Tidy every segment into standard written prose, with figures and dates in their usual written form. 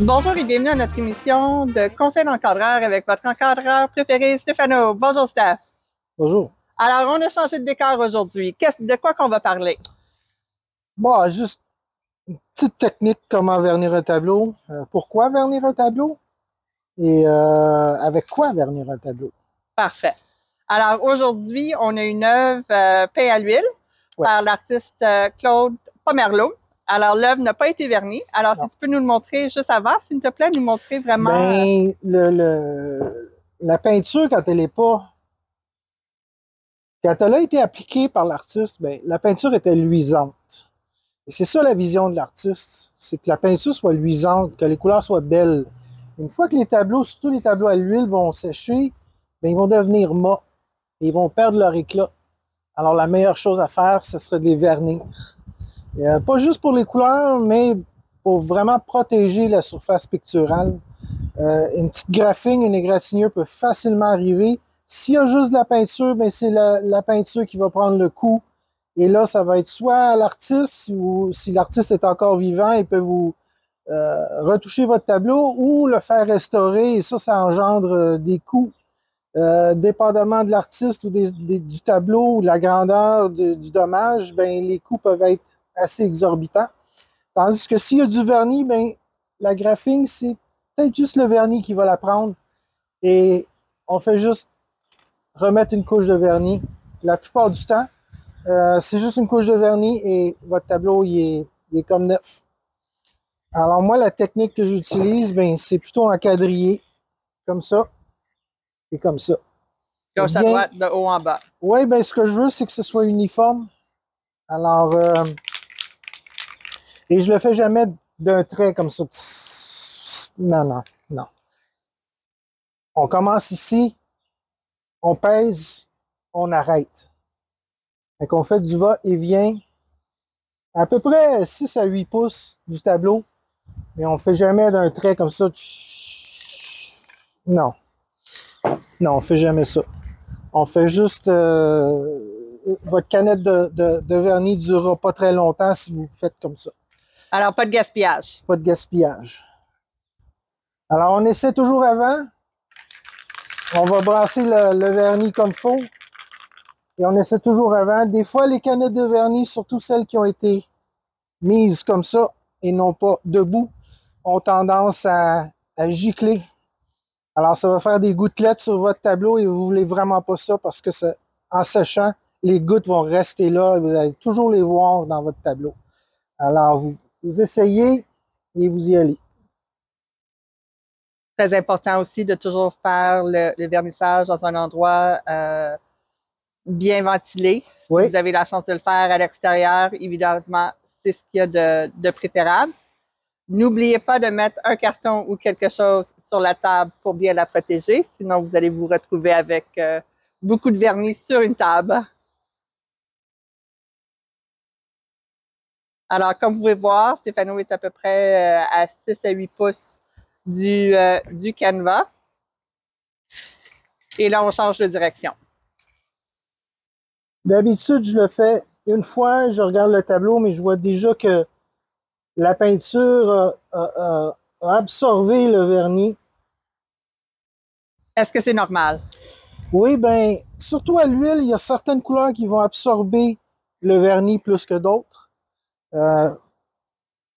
Bonjour et bienvenue à notre émission de conseil d'encadreur avec votre encadreur préféré, Stéphano. Bonjour, Steph. Bonjour. Alors, on a changé de décor aujourd'hui. De quoi qu'on va parler? Bon, juste une petite technique comment vernir un tableau. Pourquoi vernir un tableau? Et avec quoi vernir un tableau? Parfait. Alors, aujourd'hui, on a une œuvre peinte à l'huile par l'artiste Claude Pomerleau. Alors, l'œuvre n'a pas été vernie. Alors, si tu peux nous le montrer juste avant, s'il te plaît, nous montrer vraiment... Ben, la peinture, quand elle est pas... Quand elle a été appliquée par l'artiste, ben, la peinture était luisante. Et c'est ça la vision de l'artiste, c'est que la peinture soit luisante, que les couleurs soient belles. Une fois que les tableaux, surtout les tableaux à l'huile, vont sécher, ben, ils vont devenir mats et ils vont perdre leur éclat. Alors, la meilleure chose à faire, ce serait de les vernir. Pas juste pour les couleurs, mais pour vraiment protéger la surface picturale. Une petite graphing, une égratignure peut facilement arriver. S'il y a juste de la peinture, ben c'est la peinture qui va prendre le coup. Et là, ça va être soit l'artiste, ou si l'artiste est encore vivant, il peut vous retoucher votre tableau ou le faire restaurer. Et ça engendre des coûts. Dépendamment de l'artiste ou du tableau ou de la grandeur du dommage, ben, les coûts peuvent être assez exorbitants. Tandis que s'il y a du vernis, ben, la graphing, c'est peut-être juste le vernis qui va la prendre. Et on fait juste remettre une couche de vernis. La plupart du temps, c'est juste une couche de vernis et votre tableau, il est comme neuf. Alors moi, la technique que j'utilise, ben, c'est plutôt en quadrillé, comme ça et comme ça. Gauche à droite, de haut en bas. Oui, ben, ce que je veux, c'est que ce soit uniforme. Alors, et je le fais jamais d'un trait comme ça. Non, non, non. On commence ici, on pèse, on arrête. Fait qu'on fait du va-et-vient à peu près 6 à 8 pouces du tableau, mais on fait jamais d'un trait comme ça. Non, non, on fait jamais ça. On fait juste... votre canette de vernis ne durera pas très longtemps si vous faites comme ça. Alors, pas de gaspillage. Pas de gaspillage. Alors, on essaie toujours avant. On va brasser le vernis comme il faut. Et on essaie toujours avant. Des fois, les canettes de vernis, surtout celles qui ont été mises comme ça et non pas debout, ont tendance à gicler. Alors, ça va faire des gouttelettes sur votre tableau et vous ne voulez vraiment pas ça parce que en séchant, les gouttes vont rester là et vous allez toujours les voir dans votre tableau. Alors, vous essayez et vous y allez. Très important aussi de toujours faire le vernissage dans un endroit bien ventilé. Oui. Si vous avez la chance de le faire à l'extérieur, évidemment, c'est ce qu'il y a de préférable. N'oubliez pas de mettre un carton ou quelque chose sur la table pour bien la protéger, sinon vous allez vous retrouver avec beaucoup de vernis sur une table. Alors, comme vous pouvez voir, Stéphano est à peu près à 6 à 8 pouces du canevas. Et là, on change de direction. D'habitude, je le fais une fois, je regarde le tableau, mais je vois déjà que la peinture a absorbé le vernis. Est-ce que c'est normal? Oui, bien, surtout à l'huile, il y a certaines couleurs qui vont absorber le vernis plus que d'autres.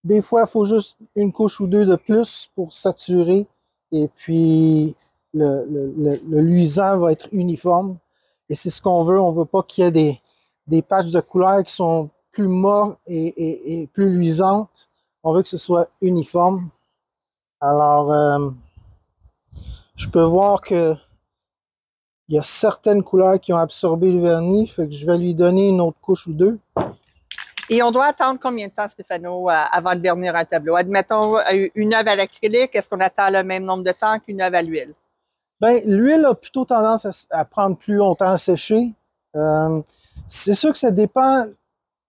Des fois, il faut juste une couche ou deux de plus pour saturer. Et puis, le luisant va être uniforme. Et c'est ce qu'on veut. On ne veut pas qu'il y ait des patchs de couleurs qui sont plus mats et plus luisantes. On veut que ce soit uniforme. Alors, je peux voir que il y a certaines couleurs qui ont absorbé le vernis, fait que je vais lui donner une autre couche ou deux. Et on doit attendre combien de temps, Stéphano, avant de vernir un tableau? Admettons, une œuvre à l'acrylique, est-ce qu'on attend le même nombre de temps qu'une œuvre à l'huile? Bien, l'huile a plutôt tendance à prendre plus longtemps à sécher. C'est sûr que ça dépend.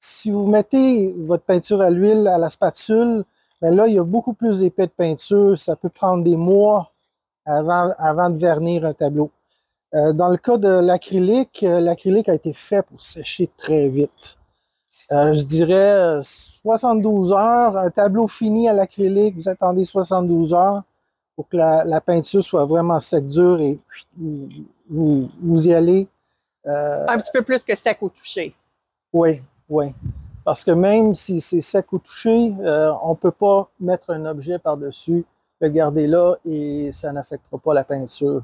Si vous mettez votre peinture à l'huile à la spatule, bien là, il y a beaucoup plus d'épais de peinture. Ça peut prendre des mois avant de vernir un tableau. Dans le cas de l'acrylique a été fait pour sécher très vite. Je dirais 72 heures. Un tableau fini à l'acrylique, vous attendez 72 heures pour que la peinture soit vraiment sec dur et vous y allez. Un petit peu plus que sec au toucher. Oui, oui. Parce que même si c'est sec au toucher, on ne peut pas mettre un objet par-dessus, le garder là et ça n'affectera pas la peinture.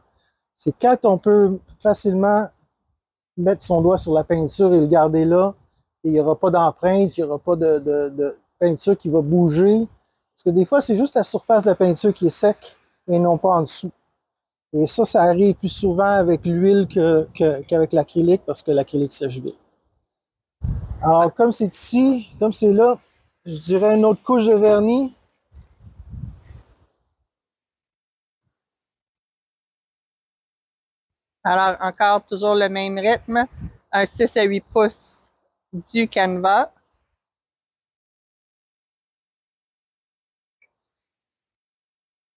C'est quand on peut facilement mettre son doigt sur la peinture et le garder là, et il n'y aura pas d'empreinte, il n'y aura pas de peinture qui va bouger. Parce que des fois, c'est juste la surface de la peinture qui est sec et non pas en dessous. Et ça arrive plus souvent avec l'huile qu'avec l'acrylique parce que l'acrylique sèche vite. Alors, comme c'est ici, comme c'est là, je dirais une autre couche de vernis. Alors, encore toujours le même rythme, un 6 à 8 pouces du canevas.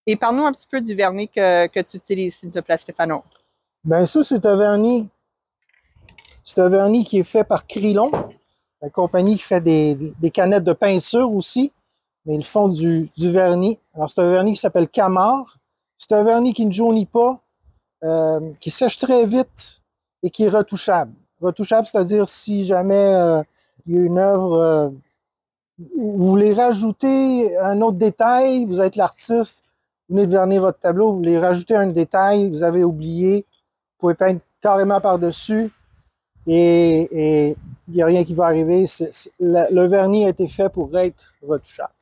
Et parle-nous un petit peu du vernis que tu utilises, s'il te plaît, Stéphano. Ben ça, c'est un vernis. C'est un vernis qui est fait par Krylon, la compagnie qui fait des canettes de peinture aussi, mais ils font du vernis. Alors, c'est un vernis qui s'appelle Camar. C'est un vernis qui ne jaunit pas, qui sèche très vite et qui est retouchable. Retouchable, c'est-à-dire si jamais il y a une œuvre, vous voulez rajouter un autre détail, vous êtes l'artiste, vous venez de vernir votre tableau, vous voulez rajouter un détail, vous avez oublié, vous pouvez peindre carrément par-dessus et il n'y a rien qui va arriver. Le vernis a été fait pour être retouchable.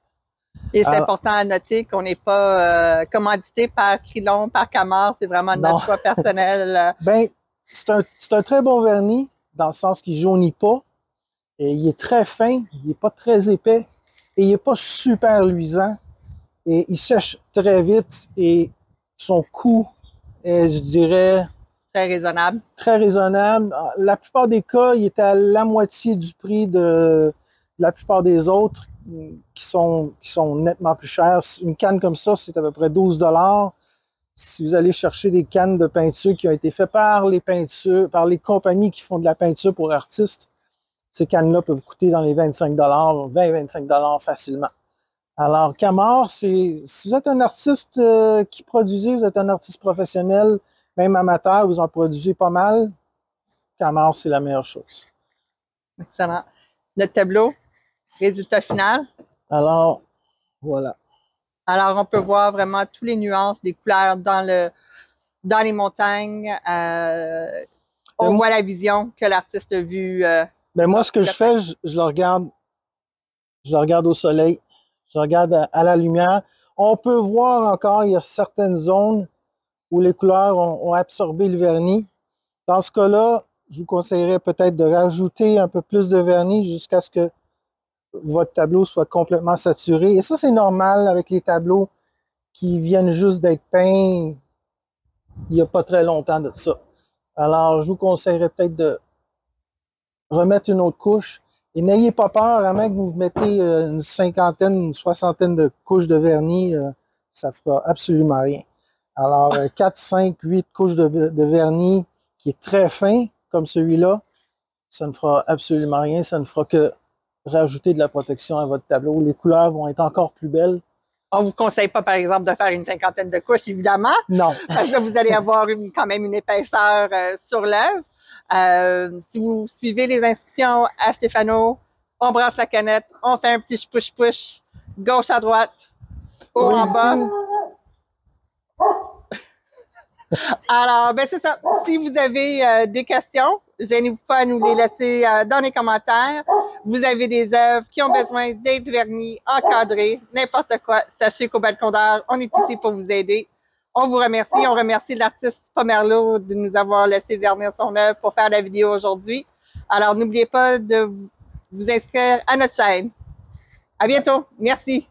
Et c'est important à noter qu'on n'est pas commandité par Krylon, par Camar, c'est vraiment notre choix personnel. Ben, c'est un très bon vernis, dans le sens qu'il ne jaunit pas. Et il est très fin, il n'est pas très épais et il n'est pas super luisant. Et il sèche très vite et son coût est, je dirais, très raisonnable. Très raisonnable. La plupart des cas, il est à la moitié du prix de la plupart des autres qui sont nettement plus chers. Une canne comme ça, c'est à peu près 12 $. Si vous allez chercher des cannes de peinture qui ont été faites par les compagnies qui font de la peinture pour artistes, ces cannes-là peuvent coûter dans les 25 20-25 $ facilement. Alors, Camar, si vous êtes un artiste qui produisez, vous êtes un artiste professionnel, même amateur, vous en produisez pas mal, Camar, c'est la meilleure chose. Excellent. Notre tableau, résultat final. Alors, voilà. Alors, on peut voir vraiment toutes les nuances des couleurs dans les montagnes. On voit la vision que l'artiste a vue. Ben moi, ce que je fais, je le regarde au soleil, je le regarde à la lumière. On peut voir encore, il y a certaines zones où les couleurs ont absorbé le vernis. Dans ce cas-là, je vous conseillerais peut-être de rajouter un peu plus de vernis jusqu'à ce que votre tableau soit complètement saturé. Et ça, c'est normal avec les tableaux qui viennent juste d'être peints il n'y a pas très longtemps de ça. Alors, je vous conseillerais peut-être de remettre une autre couche. Et n'ayez pas peur, à moins que vous mettez une cinquantaine, une soixantaine de couches de vernis, ça ne fera absolument rien. Alors, 4, 5, 8 couches de vernis qui est très fin, comme celui-là, ça ne fera absolument rien. Ça ne fera que rajouter de la protection à votre tableau. Les couleurs vont être encore plus belles. On ne vous conseille pas, par exemple, de faire une cinquantaine de couches, évidemment. Non. Parce que vous allez avoir quand même une épaisseur sur l'œuvre. Si vous suivez les instructions à Stéphano, on brasse la canette, on fait un petit push-push, gauche à droite, haut en bas. Alors, ben c'est ça. Si vous avez des questions, gênez-vous pas à nous les laisser dans les commentaires. Vous avez des œuvres qui ont besoin d'être vernies, encadrées, n'importe quoi. Sachez qu'au Balcon d'Art, on est ici pour vous aider. On vous remercie. On remercie l'artiste Pomerleau de nous avoir laissé vernir son œuvre pour faire la vidéo aujourd'hui. Alors, n'oubliez pas de vous inscrire à notre chaîne. À bientôt. Merci.